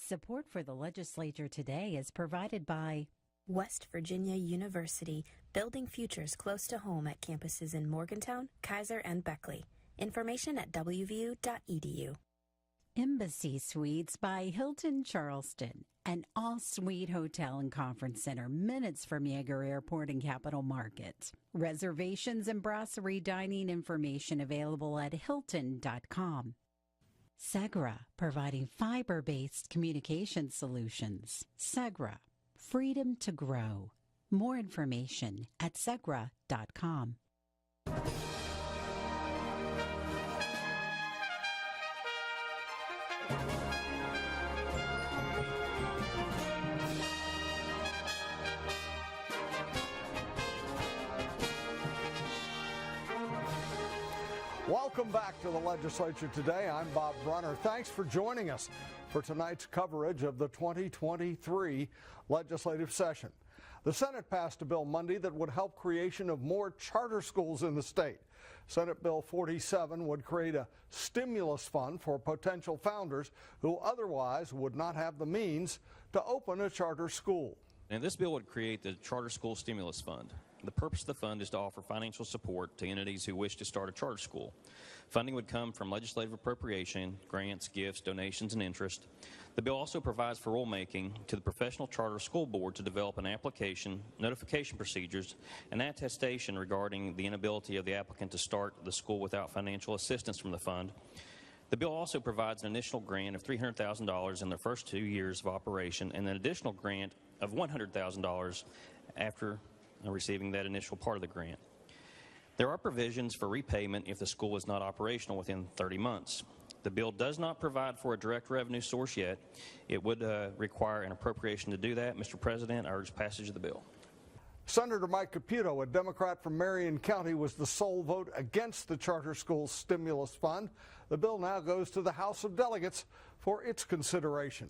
Support for the Legislature today is provided by West Virginia University, building futures close to home at campuses in Morgantown, Kaiser, and Beckley. Information at wvu.edu. Embassy Suites by Hilton Charleston, an all-suite hotel and conference center minutes from Yeager Airport and Capital Market. Reservations and brasserie dining information available at hilton.com. Segra, providing fiber-based communication solutions. Segra, freedom to grow. More information at segra.com. Welcome back to the Legislature today. I'm Bob Brunner. Thanks for joining us for tonight's coverage of the 2023 legislative session. The Senate passed a bill Monday that would help creation of more charter schools in the state. Senate Bill 47 would create a stimulus fund for potential founders who otherwise would not have the means to open a charter school. And this bill would create the Charter School Stimulus Fund. The purpose of the fund is to offer financial support to entities who wish to start a charter school. Funding would come from legislative appropriation, grants, gifts, donations, and interest. The bill also provides for rulemaking to the Professional Charter School Board to develop an application, notification procedures, and attestation regarding the inability of the applicant to start the school without financial assistance from the fund. The bill also provides an initial grant of $300,000 in the first 2 years of operation and an additional grant of $100,000 after receiving that initial part of the grant. There are provisions for repayment if the school is not operational within 30 months. The bill does not provide for a direct revenue source yet. It would require an appropriation to do that. Mr. President, I urge passage of the bill. Senator Mike Caputo, a Democrat from Marion County, was the sole vote against the Charter School Stimulus Fund. The bill now goes to the House of Delegates for its consideration.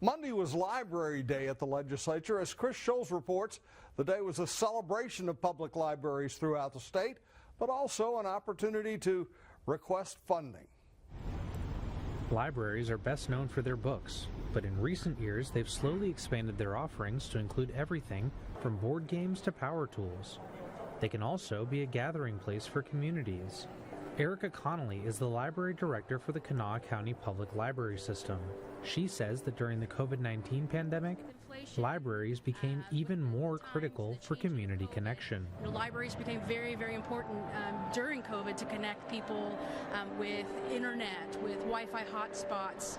Monday was Library Day at the Legislature. As Chris Scholes reports, the day was a celebration of public libraries throughout the state, but also an opportunity to request funding. Libraries are best known for their books, but in recent years they've slowly expanded their offerings to include everything from board games to power tools. They can also be a gathering place for communities. Erica Connolly is the library director for the Kanawha County Public Library System. She says that during the COVID-19 pandemic, libraries became even more critical for community connection. Libraries became very, very important during COVID to connect people with internet, with Wi-Fi hotspots.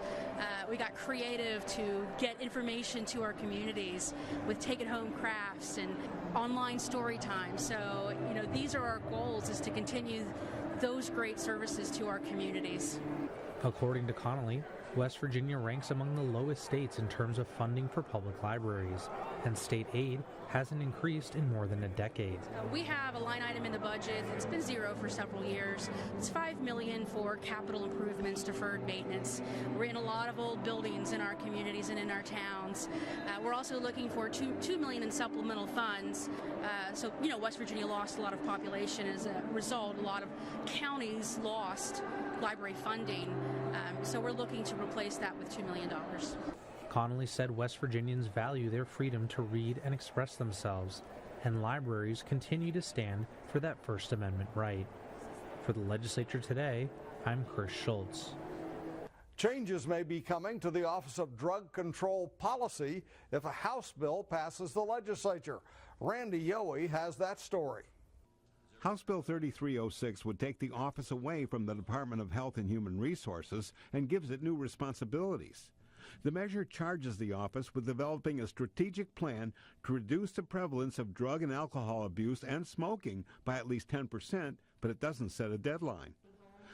We got creative to get information to our communities with take-it-home crafts and online story time. So, these are our goals, is to continue those great services to our communities. According to Connolly, West Virginia ranks among the lowest states in terms of funding for public libraries, and state aid hasn't increased in more than a decade. We have a line item in the budget. It's been zero for several years. It's $5 million for capital improvements, deferred maintenance. We're in a lot of old buildings in our communities and in our towns. We're also looking for $2 million in supplemental funds. So, West Virginia lost a lot of population as a result. A lot of counties lost library funding. So we're looking to replace that with $2 million. Connolly said West Virginians value their freedom to read and express themselves, and libraries continue to stand for that First Amendment right. For the Legislature today, I'm Chris Schultz. Changes may be coming to the Office of Drug Control Policy if a House bill passes the Legislature. Randy Yohe has that story. House Bill 3306 would take the office away from the Department of Health and Human Resources and gives it new responsibilities. The measure charges the office with developing a strategic plan to reduce the prevalence of drug and alcohol abuse and smoking by at least 10%, but it doesn't set a deadline.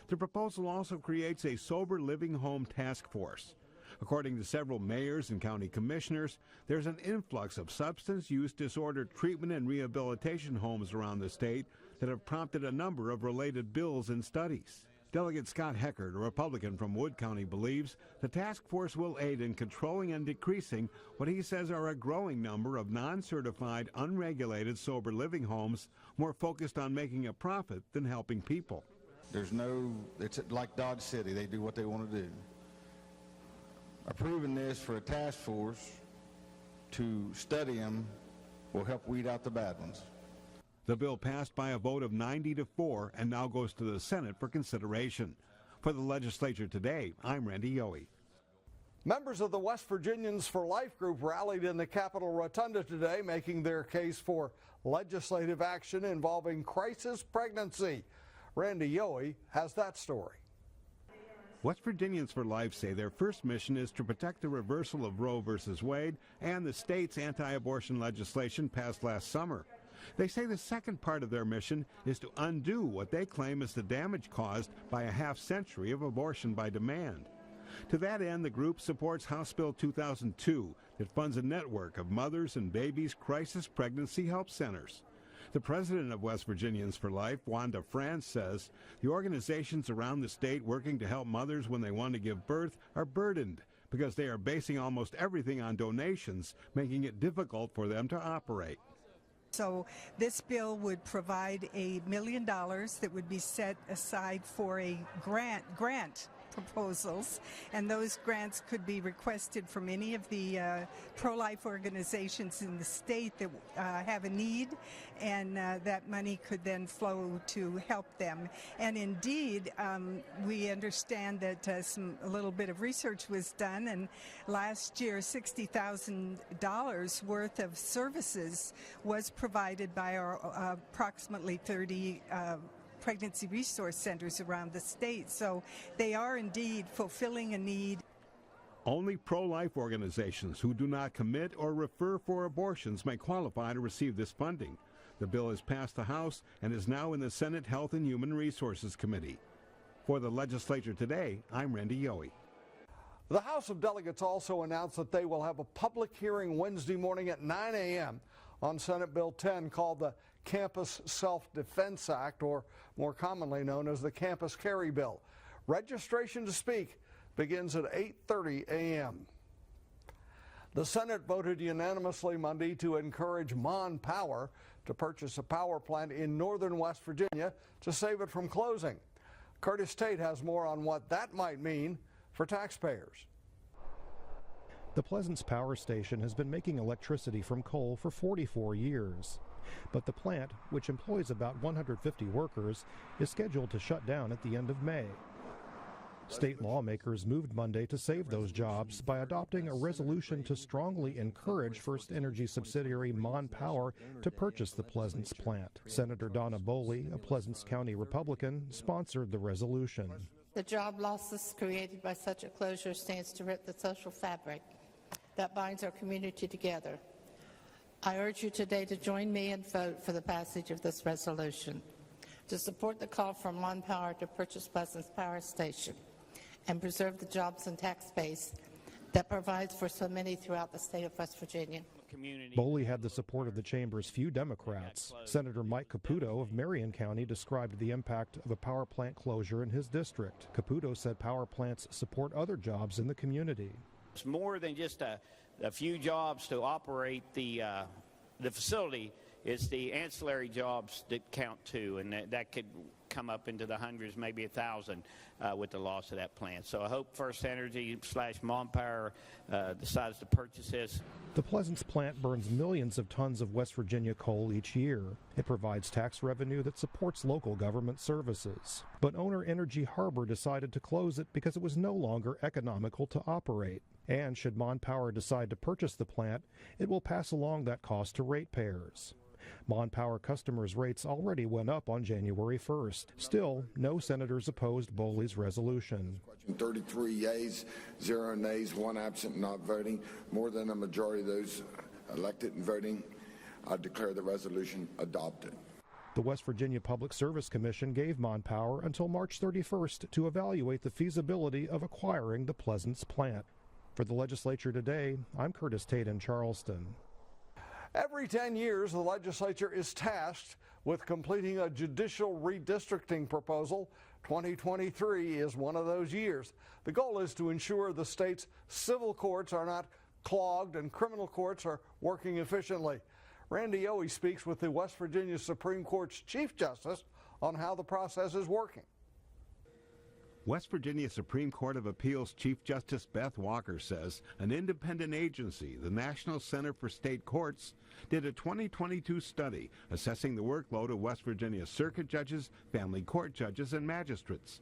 The proposal also creates a sober living home task force. According to several mayors and county commissioners, there's an influx of substance use disorder treatment and rehabilitation homes around the state that have prompted a number of related bills and studies. Delegate Scott Heckert, a Republican from Wood County, believes the task force will aid in controlling and decreasing what he says are a growing number of non-certified, unregulated sober living homes more focused on making a profit than helping people. It's like Dodge City. They do what they want to do. Approving this for a task force to study them will help weed out the bad ones. The bill passed by a vote of 90-4 and now goes to the Senate for consideration. For the Legislature Today, I'm Randy Yohe. Members of the West Virginians for Life group rallied in the Capitol Rotunda today, making their case for legislative action involving crisis pregnancy. Randy Yohe has that story. West Virginians for Life say their first mission is to protect the reversal of Roe v. Wade and the state's anti-abortion legislation passed last summer. They say the second part of their mission is to undo what they claim is the damage caused by a half-century of abortion by demand. To that end, the group supports House Bill 2002 that funds a network of mothers and babies crisis pregnancy help centers. The president of West Virginians for Life, Wanda France, says the organizations around the state working to help mothers when they want to give birth are burdened because they are basing almost everything on donations, making it difficult for them to operate. So this bill would provide $1 million that would be set aside for a grant proposals, and those grants could be requested from any of the pro-life organizations in the state that have a need, and that money could then flow to help them. And indeed, we understand that a little bit of research was done, and last year $60,000 worth of services was provided by our approximately 30 pregnancy resource centers around the state. So they are indeed fulfilling a need. Only pro-life organizations who do not commit or refer for abortions may qualify to receive this funding. The bill has passed the House and is now in the Senate Health and Human Resources Committee. For the Legislature Today, I'm Randy Yohe. The House of Delegates also announced that they will have a public hearing Wednesday morning at 9 a.m. on Senate Bill 10 called the Campus Self-Defense Act, or more commonly known as the Campus Carry Bill. Registration to speak begins at 8:30 a.m. The Senate voted unanimously Monday to encourage Mon Power to purchase a power plant in northern West Virginia to save it from closing. Curtis Tate has more on what that might mean for taxpayers. The Pleasance Power Station has been making electricity from coal for 44 years. But the plant, which employs about 150 workers, is scheduled to shut down at the end of May. State lawmakers moved Monday to save those jobs by adopting a resolution to strongly encourage First Energy subsidiary Mon Power to purchase the Pleasance plant. Senator Donna Boley, a Pleasance County Republican, sponsored the resolution. The job losses created by such a closure stands to rip the social fabric that binds our community together. I urge you today to join me and vote for the passage of this resolution to support the call from Mon Power to purchase Pleasance Power Station and preserve the jobs and tax base that provides for so many throughout the state of West Virginia. Boley had the support of the chamber's few Democrats. Senator Mike Caputo of Marion County described the impact of a power plant closure in his district. Caputo said power plants support other jobs in the community. It's more than just a few jobs to operate the facility. It's the ancillary jobs that count too, and that could come up into the hundreds, maybe 1,000 with the loss of that plant. So I hope First Energy / Mon Power decides to purchase this. The Pleasance plant burns millions of tons of West Virginia coal each year. It provides tax revenue that supports local government services. But owner Energy Harbor decided to close it because it was no longer economical to operate. And should Mon Power decide to purchase the plant, it will pass along that cost to ratepayers. Mon Power customers' rates already went up on January 1st. Still, no senators opposed Boley's resolution. 33 yeas, 0 nays, 1 absent, not voting. More than a majority of those elected and voting, I declare the resolution adopted. The West Virginia Public Service Commission gave Mon Power until March 31st to evaluate the feasibility of acquiring the Pleasance plant. For the Legislature Today, I'm Curtis Tate in Charleston. Every 10 years, the legislature is tasked with completing a judicial redistricting proposal. 2023 is one of those years. The goal is to ensure the state's civil courts are not clogged and criminal courts are working efficiently. Randy Yohe speaks with the West Virginia Supreme Court's Chief Justice on how the process is working. West Virginia Supreme Court of Appeals Chief Justice Beth Walker says an independent agency, the National Center for State Courts, did a 2022 study assessing the workload of West Virginia circuit judges, family court judges, and magistrates.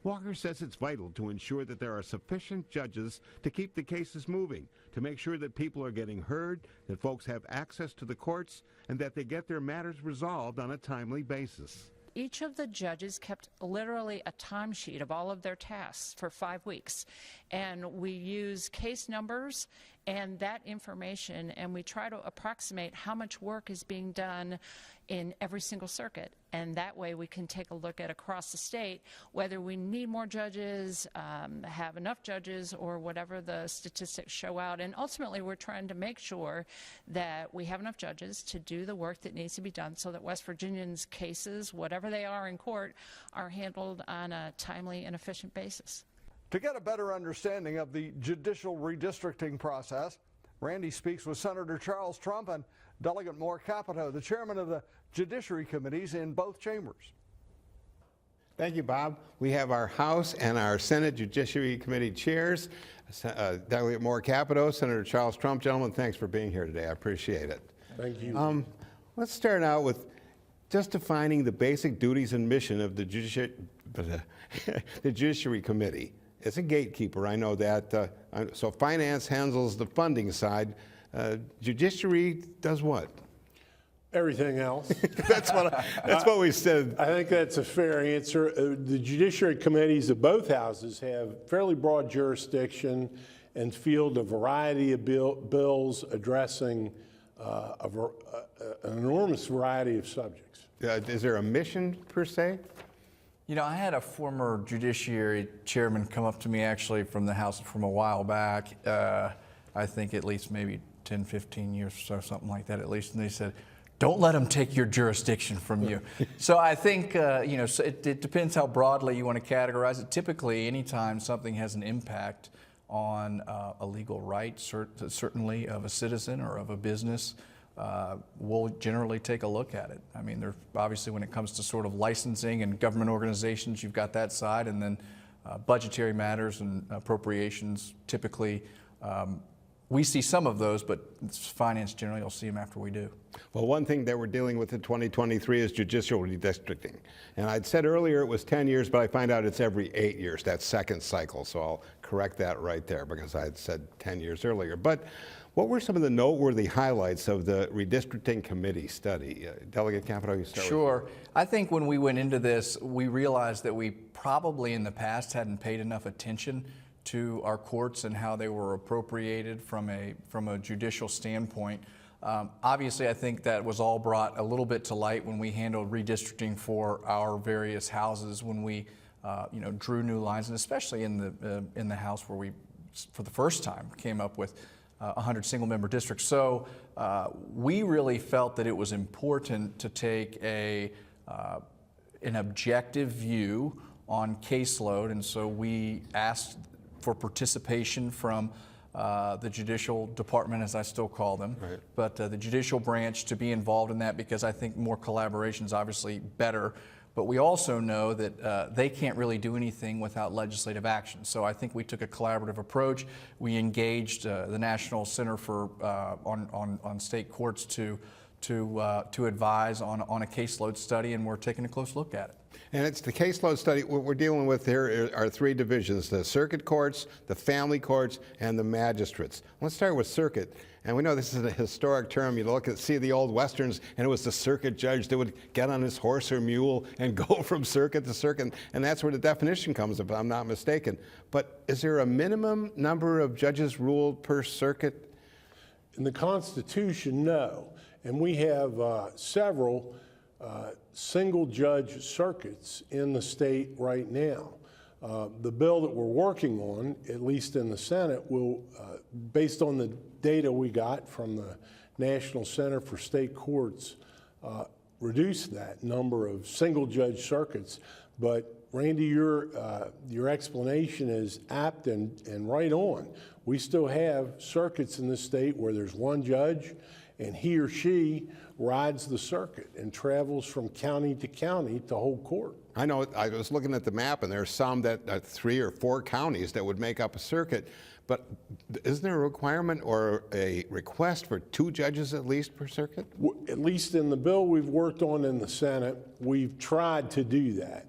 Walker says it's vital to ensure that there are sufficient judges to keep the cases moving, to make sure that people are getting heard, that folks have access to the courts, and that they get their matters resolved on a timely basis. Each of the judges kept literally a timesheet of all of their tasks for 5 weeks. And we use case numbers and that information, and we try to approximate how much work is being done in every single circuit. And that way we can take a look at across the state whether we need more judges, have enough judges, or whatever the statistics show out. And ultimately we're trying to make sure that we have enough judges to do the work that needs to be done so that West Virginians' cases, whatever they are in court, are handled on a timely and efficient basis. To get a better understanding of the judicial redistricting process, Randy speaks with Senator Charles Trump and Delegate Moore Capito, the chairman of the Judiciary Committees in both chambers. Thank you, Bob. We have our House and our Senate Judiciary Committee chairs, Delegate Moore Capito, Senator Charles Trump. Gentlemen, thanks for being here today. I appreciate it. Thank you. Let's start out with just defining the basic duties and mission of the Judiciary Committee. It's a gatekeeper, I know that. So finance handles the funding side. Judiciary does what? Everything else. That's what we said. I think that's a fair answer. The Judiciary Committees of both houses have fairly broad jurisdiction and field a variety of bills addressing an enormous variety of subjects. Is there a mission per se? You know, I had a former judiciary chairman come up to me actually from the House from a while back, I think at least maybe 10, 15 years or so, something like that at least, and they said, don't let them take your jurisdiction from you. So I think, you know, so it depends how broadly you want to categorize it. Typically, anytime something has an impact on a legal right, certainly of a citizen or of a business, we'll generally take a look at it. I mean, there obviously when it comes to sort of licensing and government organizations, you've got that side, and then budgetary matters and appropriations, typically we see some of those, but finance generally, you'll see them after we do. Well, one thing that we're dealing with in 2023 is judicial redistricting. And I'd said earlier it was 10 years, but I find out it's every 8 years, that second cycle. So I'll correct that right there because I had said 10 years earlier. But what were some of the noteworthy highlights of the redistricting committee study? Delegate Capito, you start. Sure. I think when we went into this, we realized that we probably in the past hadn't paid enough attention to our courts and how they were appropriated from a judicial standpoint. Obviously, I think that was all brought a little bit to light when we handled redistricting for our various houses, when we you know, drew new lines, and especially in the House where we, for the first time, came up with 100 single-member districts. So we really felt that it was important to take an objective view on caseload, and so we asked for participation from the judicial department, as I still call them, right, but the judicial branch to be involved in that, because I think more collaboration is obviously better. But we also know that they can't really do anything without legislative action. So I think we took a collaborative approach. We engaged the National Center for on State Courts to advise on a caseload study, and we're taking a close look at it. And it's the caseload study. What we're dealing with here are three divisions: the circuit courts, the family courts, and the magistrates. Let's start with circuit. And we know this is a historic term. You see the old westerns, and it was the circuit judge that would get on his horse or mule and go from circuit to circuit. And that's where the definition comes, if I'm not mistaken. But is there a minimum number of judges ruled per circuit? In the Constitution, no. And we have several single judge circuits in the state right now. The bill that we're working on, at least in the Senate, will, based on the data we got from the National Center for State Courts, reduce that number of single judge circuits. But Randy, your explanation is apt and right on. We still have circuits in the state where there's one judge, and he or she rides the circuit and travels from county to hold court. I know I was looking at the map, and there's some that 3 or 4 counties that would make up a circuit. But isn't there a requirement or a request for 2 judges at least per circuit? At least in the bill we've worked on in the Senate, we've tried to do that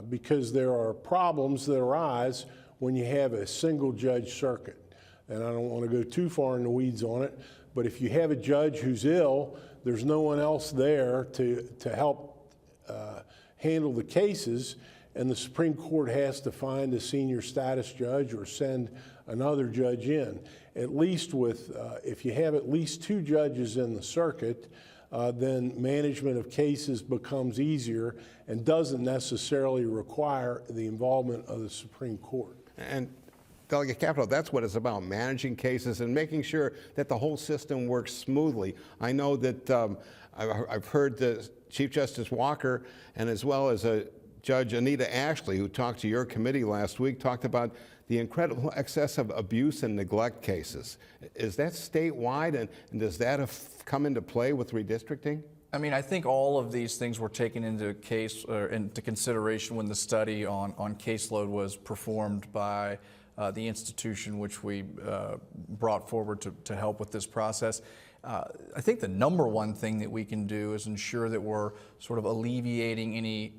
because there are problems that arise when you have a single judge circuit. And I don't want to go too far in the weeds on it, but if you have a judge who's ill, there's no one else there to help handle the cases, and the Supreme Court has to find a senior status judge or send another judge in. At least with, if you have at least 2 judges in the circuit, then management of cases becomes easier and doesn't necessarily require the involvement of the Supreme Court. And Delegate Capito, that's what it's about, managing cases and making sure that the whole system works smoothly. I know that I've heard the Chief Justice Walker, and as well as Judge Anita Ashley, who talked to your committee last week, talked about the incredible excess of abuse and neglect cases. Is that statewide, and does that come into play with redistricting? I mean, I think all of these things were taken into consideration when the study on caseload was performed by the institution which we brought forward to help with this process. I think the number one thing that we can do is ensure that we're sort of alleviating any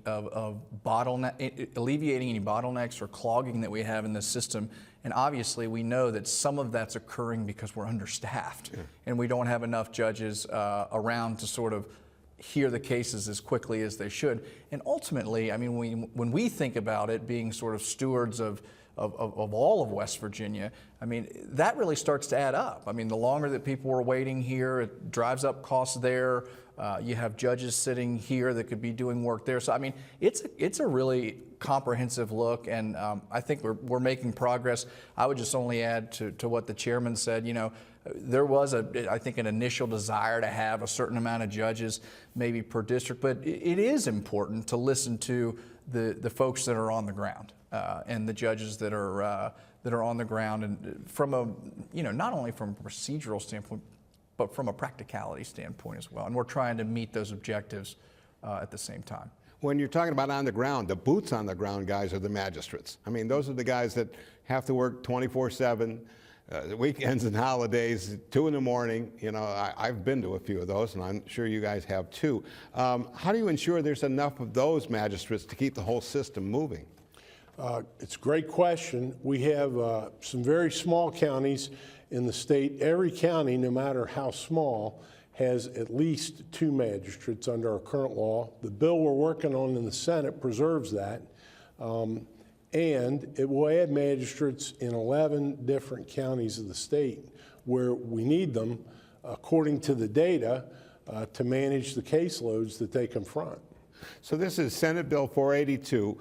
bottlenecks or clogging that we have in the system. And obviously, we know that some of that's occurring because we're understaffed, and we don't have enough judges around to sort of hear the cases as quickly as they should. And ultimately, I mean, when we think about it being sort of stewards of all of West Virginia, I mean, that really starts to add up. I mean, the longer that people are waiting here, it drives up costs there. You have judges sitting here that could be doing work there. So, I mean, it's a really comprehensive look, and I think we're making progress. I would just only add to what the chairman said, you know, there was, I think, an initial desire to have a certain amount of judges maybe per district, but it is important to listen to the folks that are on the ground. And the judges that are on the ground, and from a, you know, not only from a procedural standpoint, but from a practicality standpoint as well. And we're trying to meet those objectives at the same time. When you're talking about on the ground, the boots on the ground guys are the magistrates. I mean, those are the guys that have to work 24/7, weekends and holidays, 2 in the morning. You know, I've been to a few of those, and I'm sure you guys have too. How do you ensure there's enough of those magistrates to keep the whole system moving? It's a great question. We have some very small counties in the state. Every county, no matter how small, has at least 2 magistrates under our current law. The bill we're working on in the Senate preserves that. And it will add magistrates in 11 different counties of the state where we need them, according to the data, to manage the caseloads that they confront. So this is Senate Bill 482.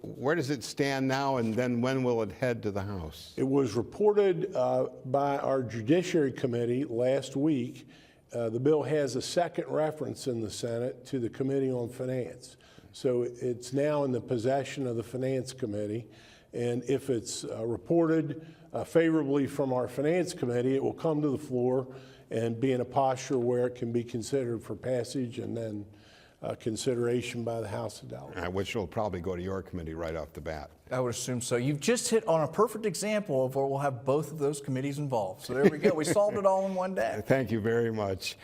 Where does it stand now, and then when will it head to the House? It was reported by our Judiciary Committee last week. The bill has a second reference in the Senate to the Committee on Finance. So it's now in the possession of the Finance Committee. And if it's reported favorably from our Finance Committee, it will come to the floor and be in a posture where it can be considered for passage and then consideration by the House of Delegates. Which will probably go to your committee right off the bat. I would assume so. You've just hit on a perfect example of where we'll have both of those committees involved. So there we go. We solved it all in one day. Thank you very much.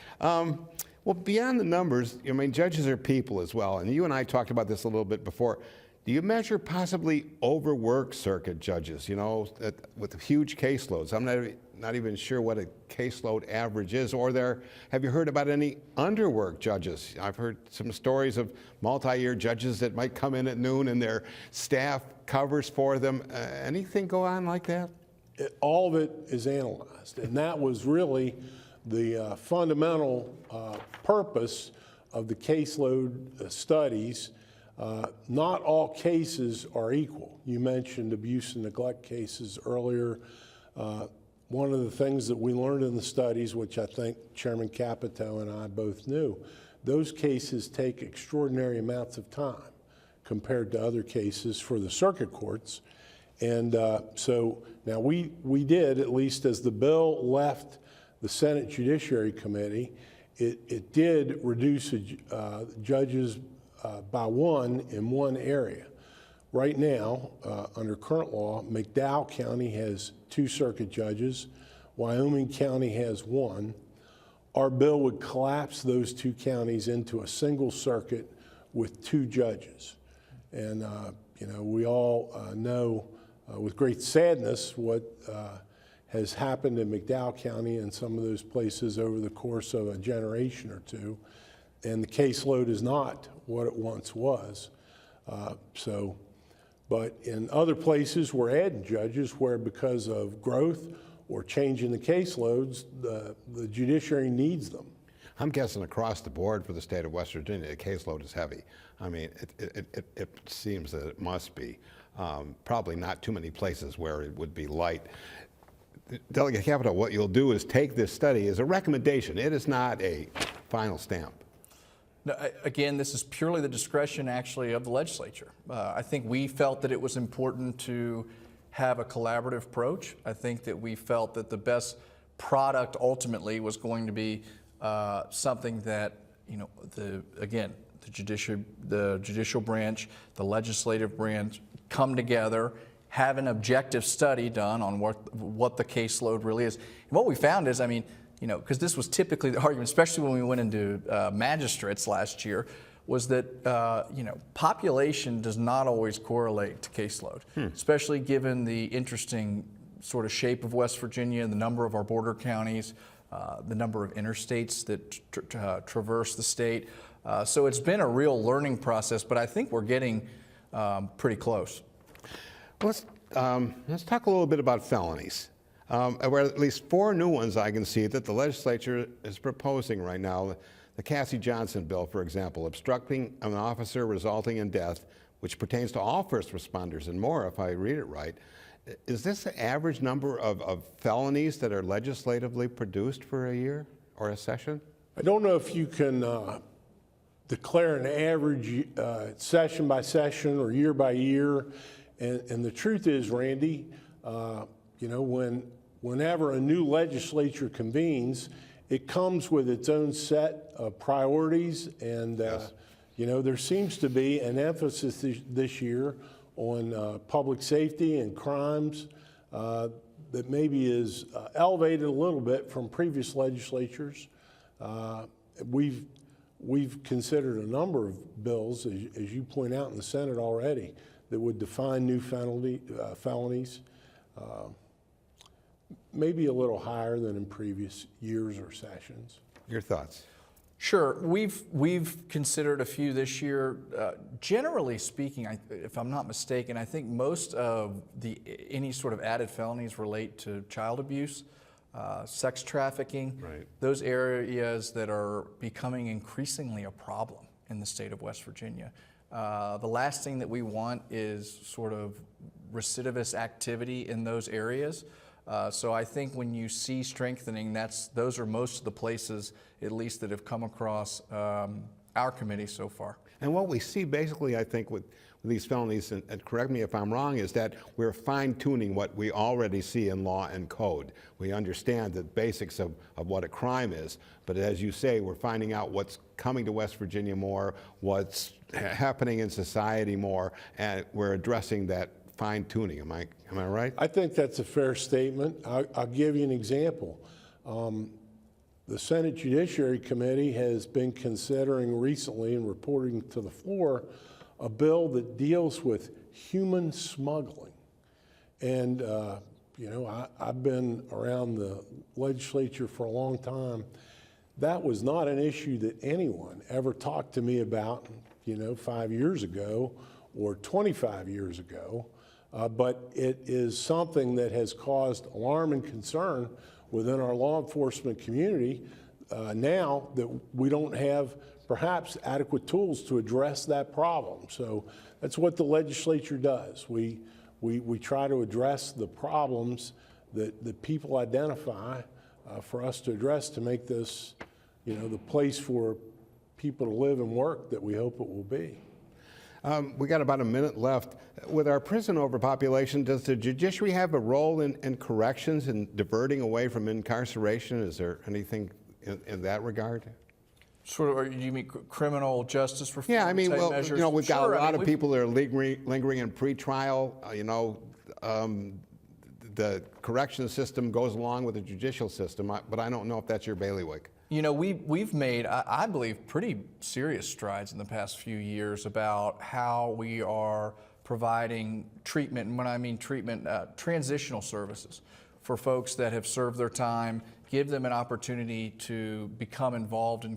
Well, beyond the numbers, I mean, judges are people as well. And you and I talked about this a little bit before. Do you measure possibly overworked circuit judges, you know, with huge caseloads? I'm not even sure what a caseload average is. Or have you heard about any underworked judges? I've heard some stories of multi-year judges that might come in at noon and their staff covers for them. Anything go on like that? All of it is analyzed, and that was really the fundamental purpose of the caseload studies. Not all cases are equal. You mentioned abuse and neglect cases earlier. One of the things that we learned in the studies, which I think Chairman Capito and I both knew, those cases take extraordinary amounts of time compared to other cases for the circuit courts. And so now we did, at least as the bill left the Senate Judiciary Committee, it did reduce judges' by one in one area. Right now, under current law, McDowell County has 2 circuit judges, Wyoming County has 1. Our bill would collapse those 2 counties into a single circuit with 2 judges. And, you know, we all know with great sadness what has happened in McDowell County and some of those places over the course of a generation or 2. And the caseload is not what it once was. But in other places, we're adding judges where because of growth or changing the caseloads, the judiciary needs them. I'm guessing across the board for the state of West Virginia, the caseload is heavy. I mean, it seems that it must be. Probably not too many places where it would be light. Delegate Capito, what you'll do is take this study as a recommendation. It is not a final stamp. No, again, this is purely the discretion, actually, of the legislature. I think we felt that it was important to have a collaborative approach. I think that we felt that the best product ultimately was going to be something that, you know, the judicial branch, the legislative branch come together, have an objective study done on what the caseload really is. And what we found is, I mean, you know, because this was typically the argument, especially when we went into magistrates last year, was that, you know, population does not always correlate to caseload, especially given the interesting sort of shape of West Virginia, the number of our border counties, the number of interstates that traverse the state. So it's been a real learning process, but I think we're getting pretty close. Let's talk a little bit about felonies. Where at least 4 new ones I can see that the legislature is proposing right now. The Cassie Johnson bill, for example, obstructing an officer resulting in death, which pertains to all first responders and more, if I read it right. Is this the average number of felonies that are legislatively produced for a year or a session? I don't know if you can declare an average session by session or year by year. And the truth is, Randy, you know, whenever a new legislature convenes, it comes with its own set of priorities. And, yes. You know, there seems to be an emphasis this year on public safety and crimes that maybe is elevated a little bit from previous legislatures. We've considered a number of bills, as you point out in the Senate already, that would define new felonies, maybe a little higher than in previous years or sessions. Your thoughts? Sure. We've considered a few this year. Generally speaking, if I'm not mistaken, I think most of any sort of added felonies relate to child abuse, sex trafficking, right. Those areas that are becoming increasingly a problem in the state of West Virginia. The last thing that we want is sort of recidivist activity in those areas. So I think when you see strengthening, those are most of the places, at least, that have come across our committee so far. And what we see basically, I think, with these felonies, and correct me if I'm wrong, is that we're fine-tuning what we already see in law and code. We understand the basics of what a crime is, but as you say, we're finding out what's coming to West Virginia more, what's happening in society more, and we're addressing that fine-tuning. Am I right? I think that's a fair statement. I'll give you an example. The Senate Judiciary Committee has been considering recently and reporting to the floor a bill that deals with human smuggling. And, you know, I've been around the legislature for a long time. That was not an issue that anyone ever talked to me about, you know, 5 years ago or 25 years ago. But it is something that has caused alarm and concern within our law enforcement community now that we don't have perhaps adequate tools to address that problem. So that's what the legislature does. We try to address the problems that people identify for us to address to make this, you know, the place for people to live and work that we hope it will be. We got about a minute left. With our prison overpopulation, does the judiciary have a role in corrections and diverting away from incarceration? Is there anything in that regard? Sort of, or you mean criminal justice reform? Yeah, I mean, type well, measures? you know, we've got Sure, a I lot mean, of people that are lingering in pretrial. The corrections system goes along with the judicial system, but I don't know if that's your bailiwick. You know, we've made, I believe, pretty serious strides in the past few years about how we are providing treatment, and when I mean treatment, transitional services for folks that have served their time, give them an opportunity to become involved in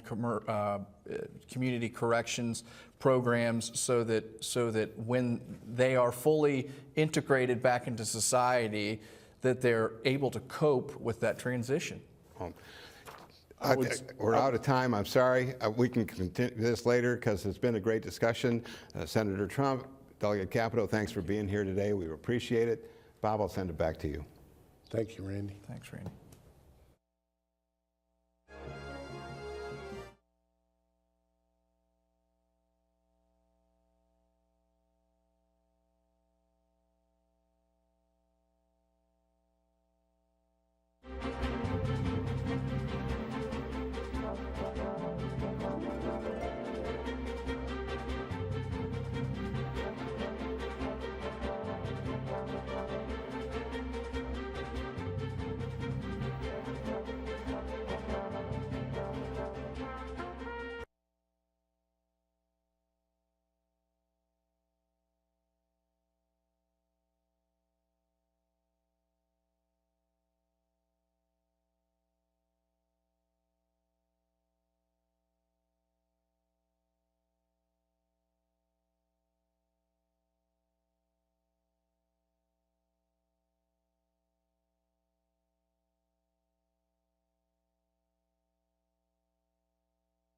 community corrections programs so that when they are fully integrated back into society, that they're able to cope with that transition. We're out of time. I'm sorry. We can continue this later because it's been a great discussion. Senator Trump, Delegate Capito, thanks for being here today. We appreciate it. Bob, I'll send it back to you. Thank you, Randy. Thanks, Randy.